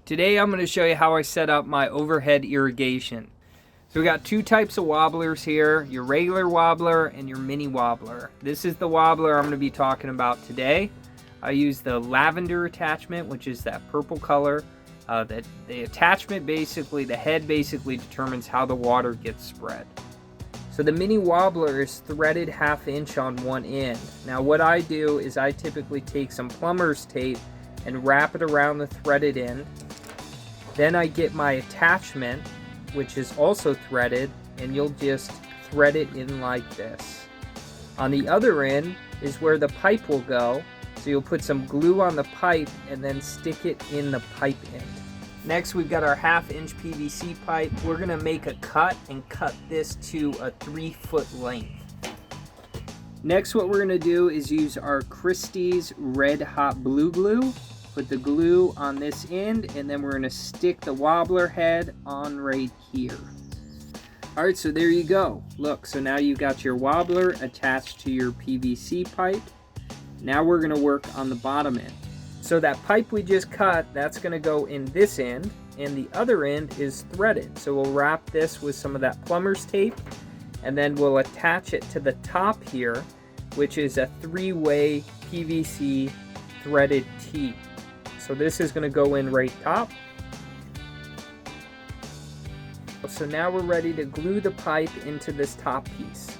Today I'm going to show you how I set up my overhead irrigation. So we got two types of wobblers here, your regular wobbler and your mini wobbler. This is the wobbler I'm going to be talking about today. I use the lavender attachment, which is that purple color. The attachment basically, the head basically determines how the water gets spread. So the mini wobbler is threaded 1/2 inch on one end. Now what I do is I typically take some plumber's tape and wrap it around the threaded end. Then I get my attachment, which is also threaded, and you'll just thread it in like this. On the other end is where the pipe will go, so you'll put some glue on the pipe and then stick it in the pipe end. Next, we've got our 1/2 inch PVC pipe. We're gonna make a cut and cut this to a 3-foot length. Next, what we're gonna do is use our Christy's red hot blue glue. Put the glue on this end, and then we're gonna stick the wobbler head on right here. All right, so there you go. Look, so now you've got your wobbler attached to your PVC pipe. Now we're gonna work on the bottom end. So that pipe we just cut, that's gonna go in this end, and the other end is threaded. So we'll wrap this with some of that plumber's tape, and then we'll attach it to the top here, which is a 3-way PVC threaded T. So this is gonna go in right top. So now we're ready to glue the pipe into this top piece.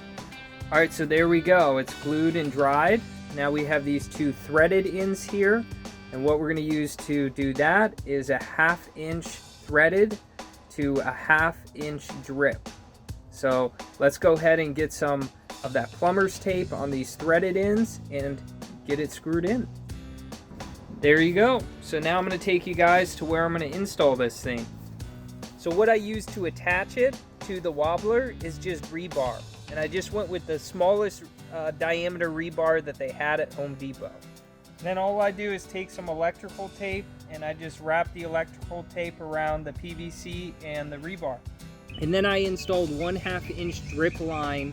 All right, so there we go. It's glued and dried. Now we have these two threaded ends here. And what we're gonna use to do that is a 1/2 inch threaded to a 1/2 inch drip. So let's go ahead and get some of that plumber's tape on these threaded ends and get it screwed in. There you go. So now I'm gonna take you guys to where I'm gonna install this thing. So what I use to attach it to the wobbler is just rebar. And I just went with the smallest diameter rebar that they had at Home Depot. Then all I do is take some electrical tape and I just wrap the electrical tape around the PVC and the rebar. And then I installed 1/2 inch drip line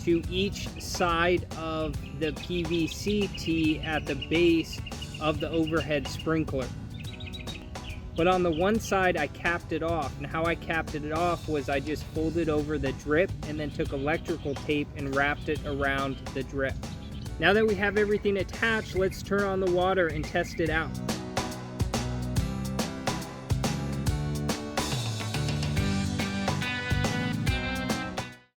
to each side of the PVC tee at the base of the overhead sprinkler. But on the one side I capped it off, and how I capped it off was I just folded over the drip and then took electrical tape and wrapped it around the drip. Now that we have everything attached, let's turn on the water and test it out.